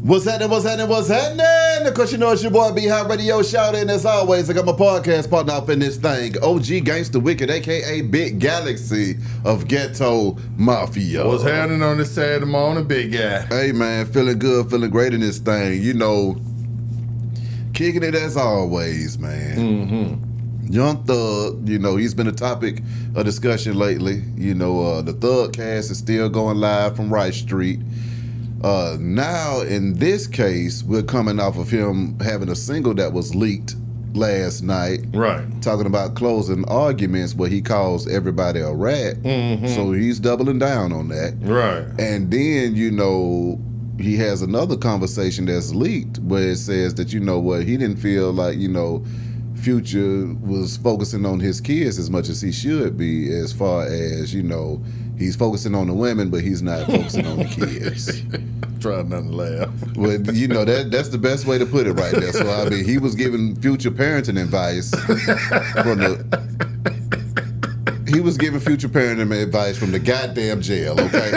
What's happening? Because you know it's your boy B High Radio Shout, and as always, I got my podcast partner off in this thing, OG Gangsta Wicked, aka Big Galaxy of Ghetto Mafia. What's happening on this Saturday morning, big guy? Hey man, feeling good, feeling great in this thing. You know, kicking it as always, man. Mm-hmm. Young Thug, you know, he's been a topic of discussion lately. You know, the Thug cast is still going live from Rice Street. Now, in this case, we're coming off of him having a single that was leaked last night. Right. Talking about closing arguments where he calls everybody a rat. Mm-hmm. So he's doubling down on that. Right. And then, you know, he has another conversation that's leaked where it says that, you know what, he didn't feel like, you know, Future was focusing on his kids as much as he should be, as far as, you know, he's focusing on the women, but he's not focusing on the kids. Trying not to laugh. Well, you know, that's the best way to put it right there. So, I mean, he was giving Future parenting advice he was giving Future parenting advice from the goddamn jail, okay?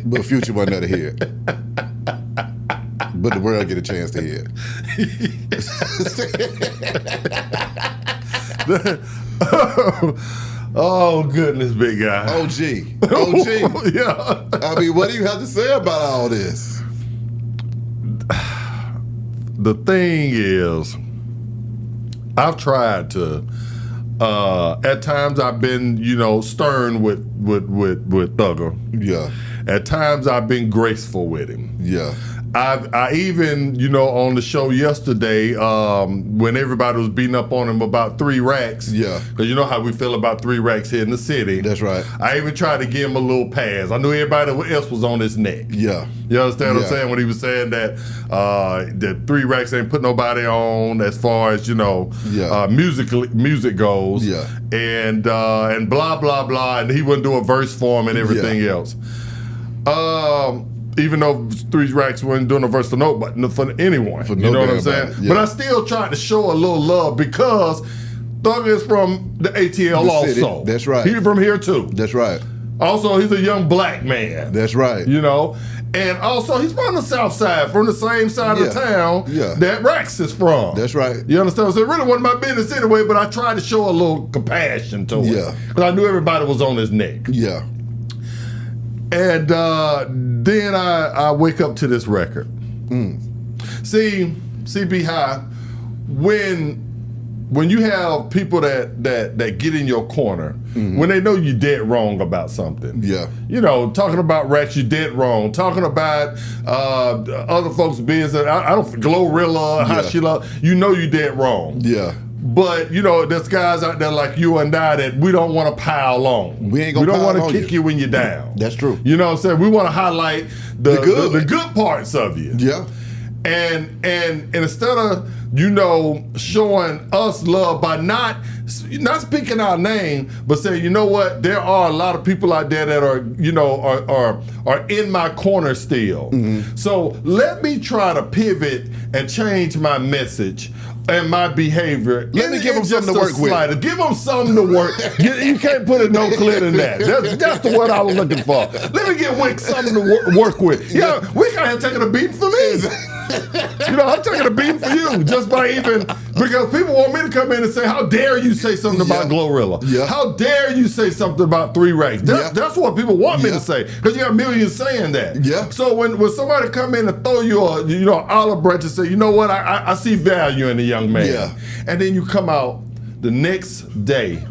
But Future wasn't there to hear it. But the world get a chance to hear it. Oh, goodness, big guy. OG. Yeah. I mean, what do you have to say about all this? The thing is, I've tried to, at times I've been, you know, stern with Thugger. Yeah. At times I've been graceful with him. Yeah. I even, you know, on the show yesterday, when everybody was beating up on him about 3 racks. Yeah. Because you know how we feel about 3 racks here in the city. That's right. I even tried to give him a little pass. I knew everybody else was on his neck. Yeah. You understand what I'm saying? When he was saying that that 3 racks ain't put nobody on as far as, you know, music goes. Yeah. And blah, blah, blah. And he wouldn't do a verse for him and everything else. Even though 3 racks wasn't doing a verse for nobody, for anyone. For you know what I'm saying? Yeah. But I still tried to show a little love because Thug is from the ATL also. That's right. He's from here too. That's right. Also, he's a young black man. That's right. You know? And also, he's from the south side, from the same side of the town that Rex is from. That's right. You understand? So it really wasn't my business anyway, but I tried to show a little compassion to him. Yeah. Because I knew everybody was on his neck. Yeah. And then I wake up to this record. See, B High, when you have people that get in your corner, when they know you're dead wrong about something. Yeah. You know, talking about Rex, you're dead wrong. Talking about other folks' business, I don't, Glorilla, how she love, you know you're dead wrong. Yeah. But, you know, there's guys out there like you and I that we don't want to pile on. We ain't gonna don't pile want on to kick you when you're down. That's true. You know what I'm saying? We want to highlight the good parts of you. Yeah. And instead of, you know, showing us love by not speaking our name, but saying, you know what, there are a lot of people out there that are, you know, are in my corner still. So let me try to pivot and change my message and my behavior. Let me give them something to work with. Give them something to work. You can't put a no clear in that. That's the word I was looking for. Let me give Wick something to work with. Yeah, Wick out here taking a beating for me. You know, I'm taking a beating for you just by because people want me to come in and say, how dare you say something about Glorilla? Yeah. How dare you say something about 3 racks? That's what people want me to say, because you got millions saying that. Yeah. So when somebody come in and throw you a olive branch and say, you know what, I see value in the young man. Yeah. And then you come out the next day,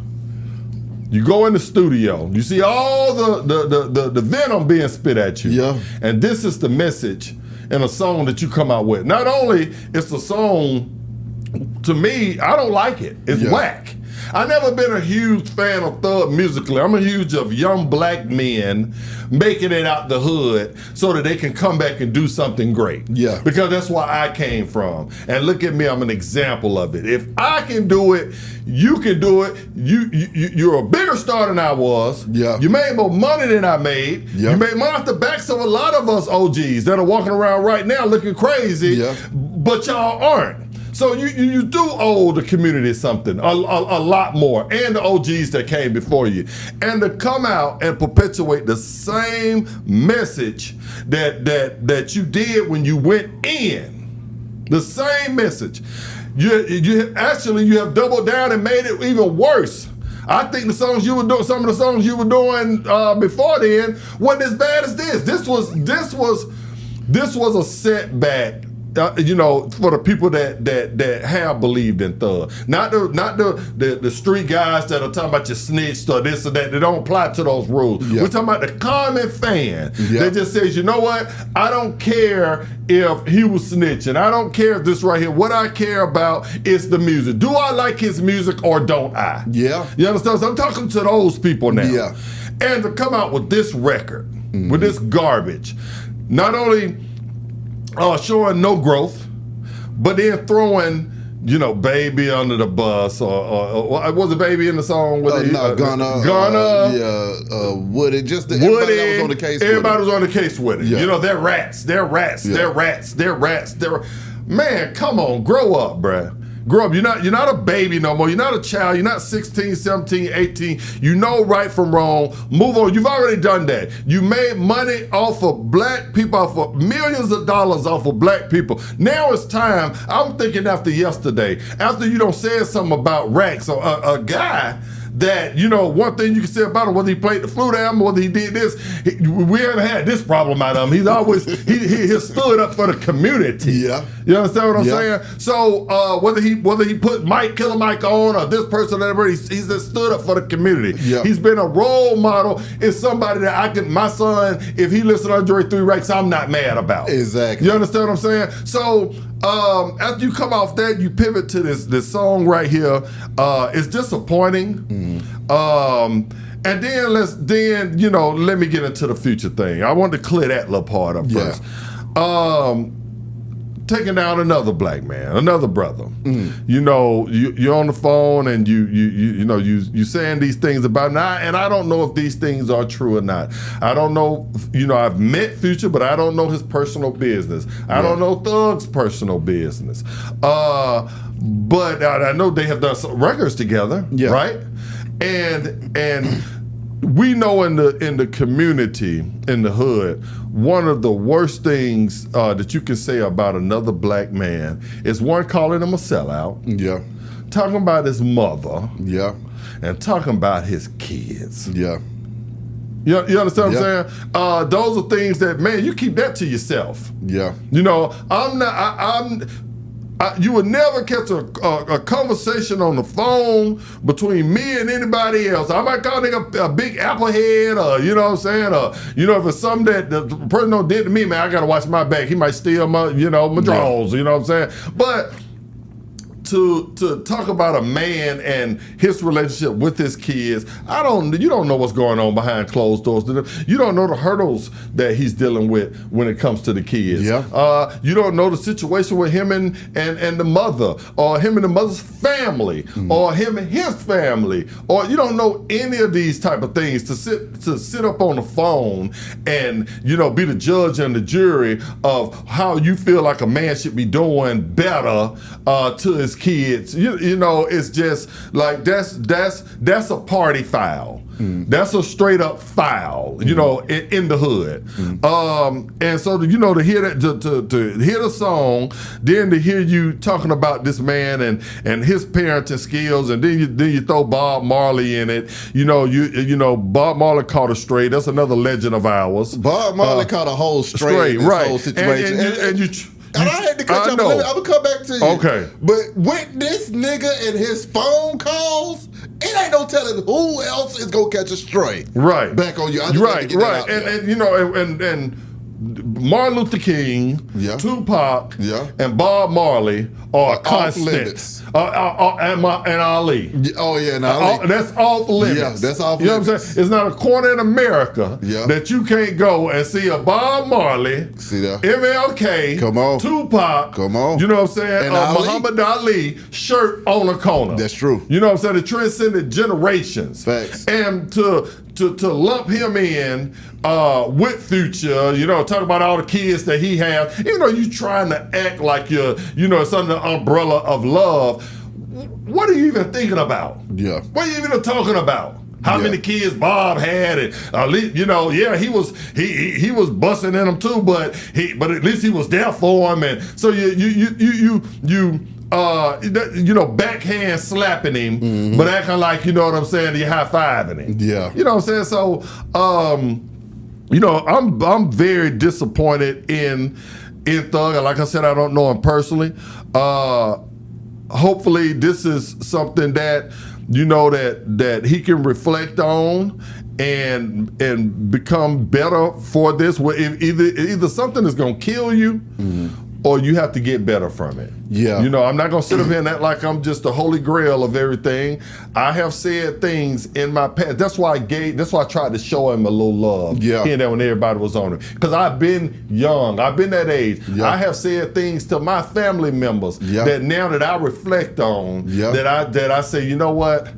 you go in the studio, you see all the venom being spit at you. Yeah. And this is the message in a song that you come out with. Not only it's a song, to me, I don't like it. It's whack. I've never been a huge fan of Thug musically. I'm a huge of young black men making it out the hood so that they can come back and do something great. Yeah. Because that's where I came from. And look at me, I'm an example of it. If I can do it, you can do it. You're a bigger star than I was. Yeah. You made more money than I made. Yeah. You made money off the backs of a lot of us OGs that are walking around right now looking crazy. Yeah. But y'all aren't. So you do owe the community something, a lot more, and the OGs that came before you. And to come out and perpetuate the same message that you did when you went in, the same message. You have doubled down and made it even worse. I think the songs you were doing, some of the songs you were doing before then, wasn't as bad as this. This was a setback. For the people that have believed in Thug, not the street guys that are talking about you snitched or this or that. They don't apply to those rules. We're talking about the common fan that just says, you know what? I don't care if he was snitching. I don't care if this right here. What I care about is the music. Do I like his music or don't I? Yeah. You understand? So I'm talking to those people now. Yeah. And to come out with this record, with this garbage, not only showing no growth, but then throwing, Baby under the bus, or was it Baby in the song? Gunna, Woody, just everybody that was on the case. Everybody was on the case with it. Yeah. They're rats. They're rats. Yeah. They're rats. They're rats. Man, come on, grow up, bruh. Grow up. You're not a baby no more. You're not a child. You're not 16, 17, 18. You know right from wrong. Move on. You've already done that. You made money off of black people, off of millions of dollars off of black people. Now it's time. I'm thinking after yesterday, after you don't say something about Rex, or a guy that, one thing you can say about him, whether he played the flute album, whether he did this, we haven't had this problem out of him. He's always, he stood up for the community. Yeah. You understand what I'm saying? So whether he put Killer Mike on, or this person, or whatever, he's just stood up for the community. Yeah. He's been a role model. It's somebody that my son, if he listens to Andre 3 Rex, I'm not mad about. Exactly. You understand what I'm saying? So after you come off that, you pivot to this song right here. It's disappointing. And then let me get into the future thing. I wanted to clear that little part up first. Taking down another black man, another brother. You're on the phone and you saying these things about and I don't know if these things are true or not. I don't know. I've met Future, but I don't know his personal business. I don't know Thug's personal business. But I know they have done some records together, right? And we know in the community, in the hood, one of the worst things that you can say about another black man is one, calling him a sellout. Yeah. Talking about his mother. Yeah. And talking about his kids. Yeah. You understand what I'm saying? Those are things that, man, you keep that to yourself. Yeah. You would never catch a conversation on the phone between me and anybody else. I might call nigga a big applehead, or you know what I'm saying, or if it's something that the person did to me, man, I gotta watch my back. He might steal my drawers. You know what I'm saying? But to talk about a man and his relationship with his kids, you don't know what's going on behind closed doors. You don't know the hurdles that he's dealing with when it comes to the kids. Yeah. You don't know the situation with him and the mother, or him and the mother's family, or him and his family, or you don't know any of these type of things. To sit up on the phone and be the judge and the jury of how you feel like a man should be doing better to his kids, it's just like that's a party foul. That's a straight up foul, in the hood. And so to hear that, to hear the song, then to hear you talking about this man and his parenting skills, and then you throw Bob Marley in it. Bob Marley caught a stray. That's another legend of ours. Bob Marley caught a whole stray in this whole situation. And I had to cut you off. I'm going to come back to you. Okay. But with this nigga and his phone calls, it ain't no telling who else is going to catch a stray. Right. Back on you. I just had to get that out there. And Martin Luther King, Tupac, and Bob Marley are constants. And Ali. Oh, yeah, and Ali. That's off limits. Yeah, that's off limits. You know what I'm saying? It's not a corner in America that you can't go and see a Bob Marley, MLK, come on, Tupac, come on. You know what I'm saying? And Muhammad Ali shirt on a corner. That's true. You know what I'm saying? It transcended generations. Facts. And to lump him in with Future, talk about all the kids that he has, even though you trying to act like it's under the umbrella of love. What are you even thinking about? Yeah. What are you even talking about? How many kids Bob had, and he was busting in them too, but at least he was there for him, and so you backhand slapping him, but acting like you know what I'm saying, you're high fiving him. Yeah, you know what I'm saying. So, I'm very disappointed in Thug, and like I said, I don't know him personally. Hopefully, this is something that that he can reflect on and become better for this. Either something is going to kill you, or you have to get better from it. Yeah. I'm not going to sit up here and act like I'm just the holy grail of everything. I have said things in my past. That's why I tried to show him a little love. Yeah. Here and there when everybody was on it. Because I've been young. I've been that age. Yeah. I have said things to my family members that now that I reflect on, that I say, you know what?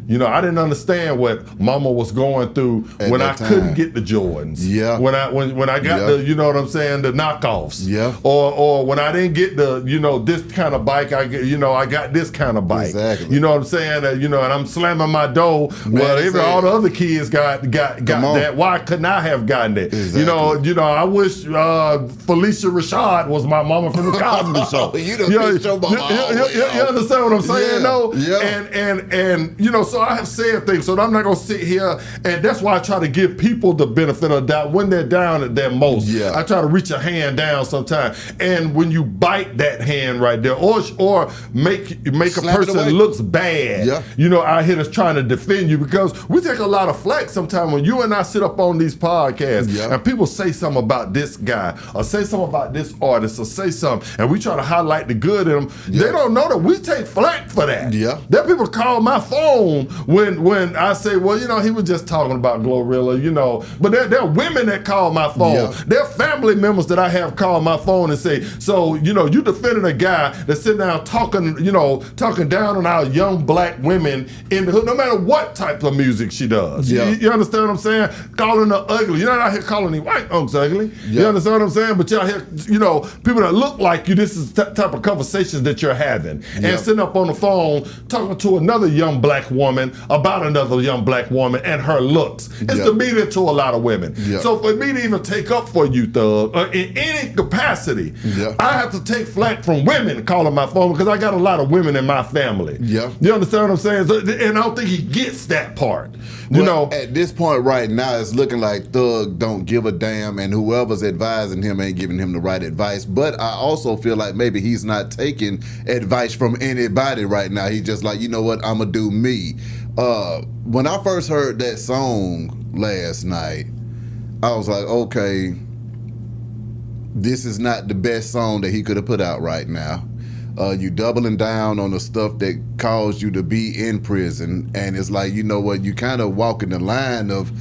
I didn't understand what Mama was going through when I couldn't get the Jordans. Yeah. When I got the, you know what I'm saying, the knockoffs. Yeah. Or when I didn't get the, this kind of bike, I got this kind of bike. Exactly. You know what I'm saying? And I'm slamming my door. All the other kids got that. Why couldn't I have gotten it? Exactly. I wish Felicia Rashad was my mama from the Cosby Show. You understand what I'm saying? No. Yeah. And so I have said things, so I'm not going to sit here, and that's why I try to give people the benefit of the doubt when they're down at their most. Yeah. I try to reach a hand down sometimes, and when you bite that hand right there, or make Slap a person looks bad, out here that's trying to defend you, because we take a lot of flack sometimes when you and I sit up on these podcasts, and people say something about this guy, or say something about this artist, or say something, and we try to highlight the good in them. They don't know that we take flack for that. Yeah. There are people call my phone when I say, well, he was just talking about Glorilla, but there are women that call my phone. Yeah. There are family members that I have call my phone and say, so, you defending a guy that's sitting down talking down on our young black women in the hood, no matter what type of music she does. Yeah. You understand what I'm saying? Calling her ugly. You're not out here calling any white unks ugly. Yeah. You understand what I'm saying? But you're out here, people that look like you, this is the type of conversations that you're having. Yeah. And sitting up on the phone talking to another young black woman about another young black woman and her looks. It's demeaning to a lot of women. Yeah. So for me to even take up for you, Thug, in any capacity, I have to take flack from women calling my phone, because I got a lot of women in my family. Yeah. You understand what I'm saying? So, and I don't think he gets that part. At this point right now, it's looking like Thug don't give a damn, and whoever's advising him ain't giving him the right advice. But I also feel like maybe he's not taking advice from anybody right now. He's just like, you know what, I'm gonna do me. When I first heard that song last night, I was like, okay, this is not the best song that he could have put out right now. You doubling down on the stuff that caused you to be in prison, and it's like, you know what, you kind of walking the line of,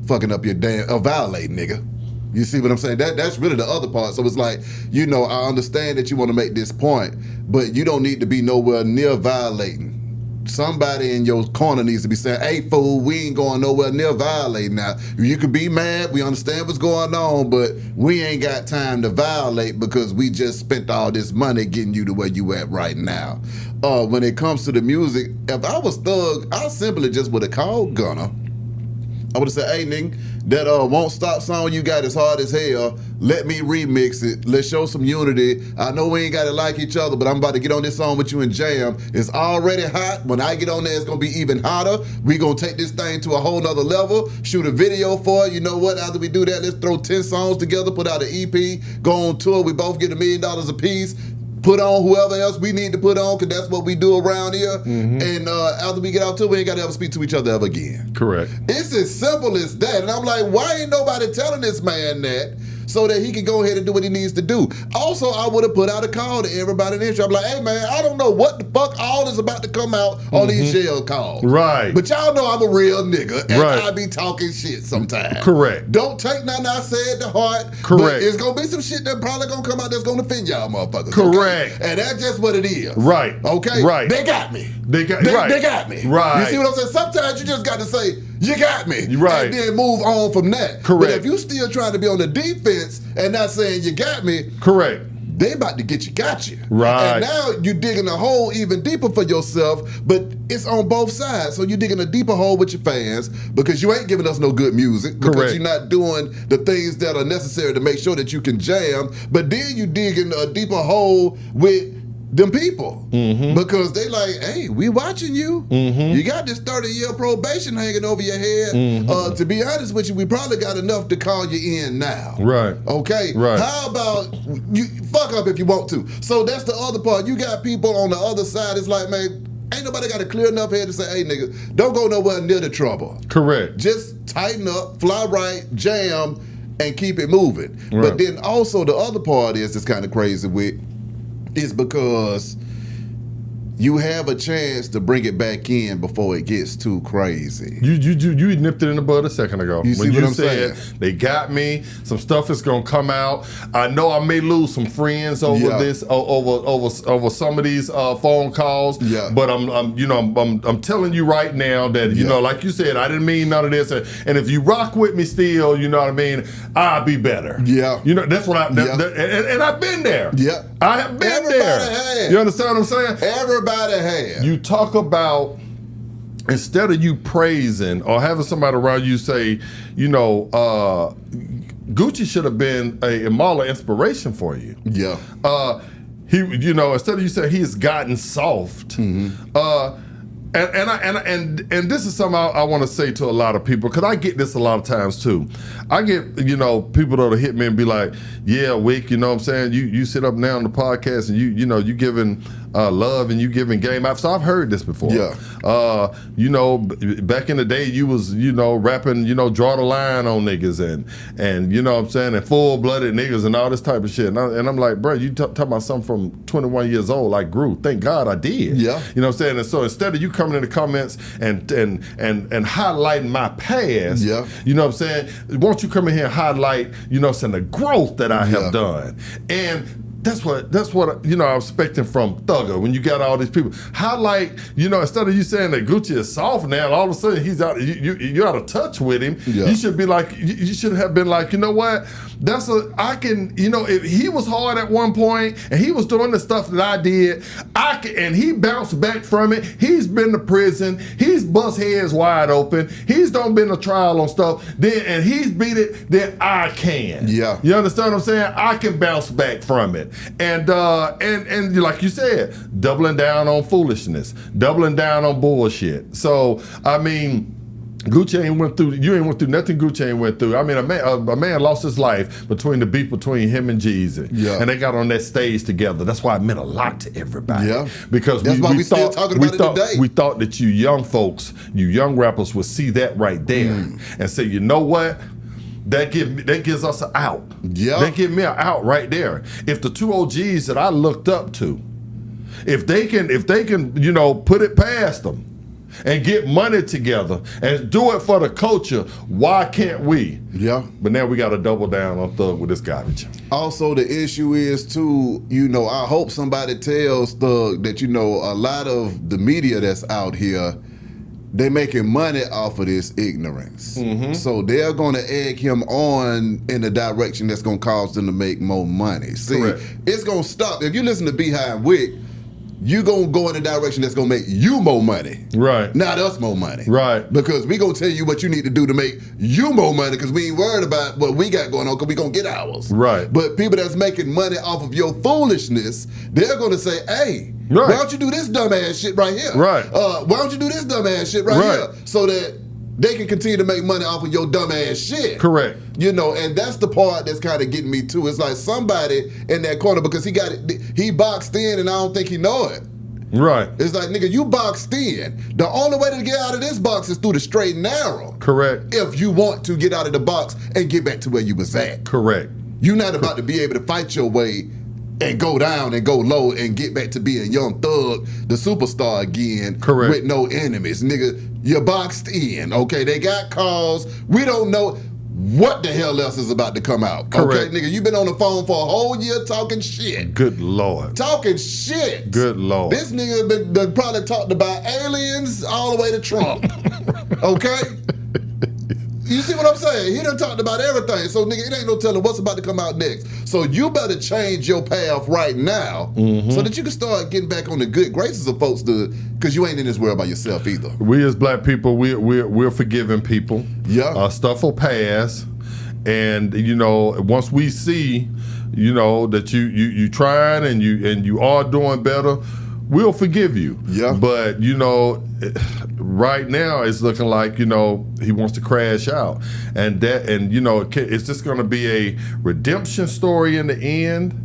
fucking up your violating, nigga. You see what I'm saying? That's really the other part. So it's like, I understand that you want to make this point, but you don't need to be nowhere near violating. Somebody in your corner needs to be saying, hey, fool, we ain't going nowhere near violating now. You can be mad, we understand what's going on, but we ain't got time to violate because we just spent all this money getting you to where you at right now. When it comes to the music, if I was Thug, I simply just would have called Gunna. I would have said, hey, nigga, that Won't Stop song you got is hard as hell. Let me remix it. Let's show some unity. I know we ain't got to like each other, but I'm about to get on this song with you and jam. It's already hot. When I get on there, it's going to be even hotter. We going to take this thing to a whole nother level, shoot a video for it. You know what? After we do that, let's throw 10 songs together, put out an EP, go on tour. We both get $1 million a piece. Put on whoever else we need to put on, because that's what we do around here. Mm-hmm. And after we get out to it, we ain't got to ever speak to each other ever again. Correct. It's as simple as that. And I'm like, why ain't nobody telling this man that, so that he can go ahead and do what he needs to do? Also, I would have put out a call to everybody in the industry. I'm like, hey, man, I don't know what the fuck all is about to come out on these jail calls. Right. But y'all know I'm a real nigga, and right. I be talking shit sometimes. Correct. Don't take nothing I said to heart. Correct. But it's going to be some shit that probably going to come out that's going to offend y'all motherfuckers. Correct. Okay? And that's just what it is. Right. Okay? Right. They got me. They got me. Right. Right. You see what I'm saying? Sometimes you just got to say, you got me. Right. And then move on from that. Correct. But if you still trying to be on the defense and not saying you got me, correct. they about to get you, got you. Right. And now you're digging a hole even deeper for yourself, but it's on both sides. So you're digging a deeper hole with your fans because you ain't giving us no good music, because correct. you're not doing the things that are necessary to make sure that you can jam. But then you digging a deeper hole with them people, because they like, hey, we watching you. You got this 30-year probation hanging over your head. To be honest with you, we probably got enough to call you in now. Right. Okay. Right. How about you fuck up if you want to? So that's the other part. You got people on the other side. It's like, man, ain't nobody got a clear enough head to say, hey, nigga, don't go nowhere near the trouble. Correct. Just tighten up, fly right, jam, and keep it moving. Right. But then also the other part is that's kind of crazy with, is because you have a chance to bring it back in before it gets too crazy. You nipped it in the bud a second ago. You see when what you I'm said saying? they got me, some stuff is gonna come out. I know I may lose some friends over this, over some of these phone calls. Yeah. But I'm telling you right now that you know, like you said, I didn't mean none of this. And if you rock with me still, you know what I mean, I'll be better. Yeah. You know, that's what and I've been there. Yeah. I have been Everybody there. has. You understand what I'm saying? Everybody has. You talk about, instead of you praising or having somebody around you say, you know, Gucci should have been a model of inspiration for you. Yeah. He, you know, instead of you saying he has gotten soft. And this is something I want to say to a lot of people, because I get this a lot of times too. I get, you know, people that'll hit me and be like, yeah, Wick, you know what I'm saying? You sit up now on the podcast and you know, you giving love and you giving game out. So I've heard this before. Yeah. You know, back in the day you was, you know, rapping, you know, draw the line on niggas and you know what I'm saying, and full-blooded niggas and all this type of shit. And I'm like, bro, you talking about something from 21 years old, like grew. Thank God I did. Yeah. You know what I'm saying? And so instead of you coming in the comments and highlighting my past, Yeah. you know what I'm saying? Won't you come in here and highlight, you know what I'm saying, the growth that I have done. And that's what you know, I'm expecting from Thugger when you got all these people. Highlight, you know, instead of you saying that Gucci is soft now, all of a sudden he's out, you're out of touch with him. Yeah. You should be like, you should have been like, you know what? I can, you know, if he was hard at one point and he was doing the stuff that I did, and he bounced back from it. He's been to prison. He's bust heads wide open. He's done been a trial on stuff. And he's beat it. Then I can. Yeah. You understand what I'm saying? I can bounce back from it. And like you said, doubling down on foolishness, doubling down on bullshit. So I mean, Gucci ain't went through nothing Gucci ain't went through. I mean, a man lost his life between the beef between him and Jeezy. Yeah. And they got on that stage together. That's why it meant a lot to everybody. Yeah. Because that's why we still talking about it today. We thought that you young folks, you young rappers would see that right there and say, you know what? That gives us an out. Yeah. That give me an out right there. If the two OGs that I looked up to, if they can, you know, put it past them and get money together and do it for the culture, why can't we? Yeah. But now we got to double down on Thug with this garbage. Also, the issue is too, you know, I hope somebody tells Thug that, you know, a lot of the media that's out here, they're making money off of this ignorance. So they're going to egg him on in a direction that's going to cause them to make more money. See, Correct. It's going to stop. If you listen to Behind Wick, you're going to go in a direction that's going to make you more money. Right. Not us more money. Right. Because we going to tell you what you need to do to make you more money, because we ain't worried about what we got going on, because we going to get ours. Right. But people that's making money off of your foolishness, they're going to say, hey, Right. why don't you do this dumbass shit right here? Right. Why don't you do this dumbass shit right here? So that they can continue to make money off of your dumbass shit. Correct. You know, and that's the part that's kind of getting me too. It's like somebody in that corner, because he boxed in and I don't think he know it. Right. It's like, nigga, you boxed in. The only way to get out of this box is through the straight and narrow. Correct. If you want to get out of the box and get back to where you was at. Correct. You're not about to be able to fight your way and go down and go low and get back to being Young Thug, the superstar again. Correct. With no enemies. Nigga, you're boxed in, okay? They got calls. We don't know what the hell else is about to come out. Correct. Okay, nigga, you've been on the phone for a whole year talking shit. Good Lord. Talking shit. Good Lord. This nigga been probably talked about aliens all the way to Trump. Okay? You see what I'm saying? He done talked about everything. So, nigga, it ain't no telling what's about to come out next. So you better change your path right now so that you can start getting back on the good graces of folks because you ain't in this world by yourself either. We as black people, we're forgiving people. Yeah. Stuff will pass. And, you know, once we see, you know, that you trying and you are doing better, we'll forgive you. Yeah. But, you know, right now it's looking like, you know, he wants to crash out. And you know, is this going to be a redemption story in the end?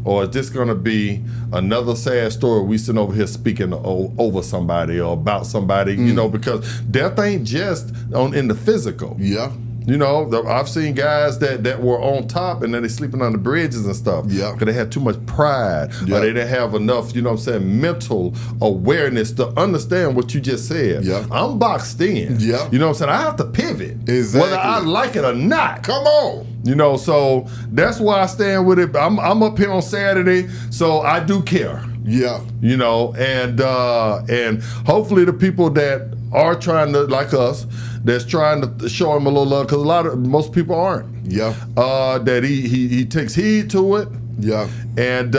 Or is this going to be another sad story we sitting over here speaking over somebody or about somebody, you know, because death ain't just in the physical. Yeah. You know, I've seen guys that were on top and then they sleeping on the bridges and stuff. Yeah. Because they had too much pride. Yeah. Or they didn't have enough, you know what I'm saying, mental awareness to understand what you just said. Yeah. I'm boxed in. Yeah. You know what I'm saying? I have to pivot. Exactly. Whether I like it or not. Come on. You know, so that's why I stand with it. I'm up here on Saturday, so I do care. Yeah. You know, and hopefully the people that are trying to, like us, that's trying to show him a little love, because most people aren't. Yeah. That he takes heed to it. Yeah. And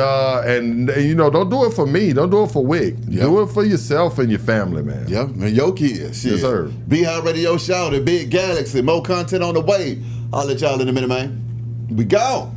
you know, don't do it for me. Don't do it for Wick. Yeah. Do it for yourself and your family, man. Yeah. And your kids. Shit. Yes, sir. Beehive Radio Shout, Big Galaxy, more content on the way. I'll let y'all in a minute, man. We go.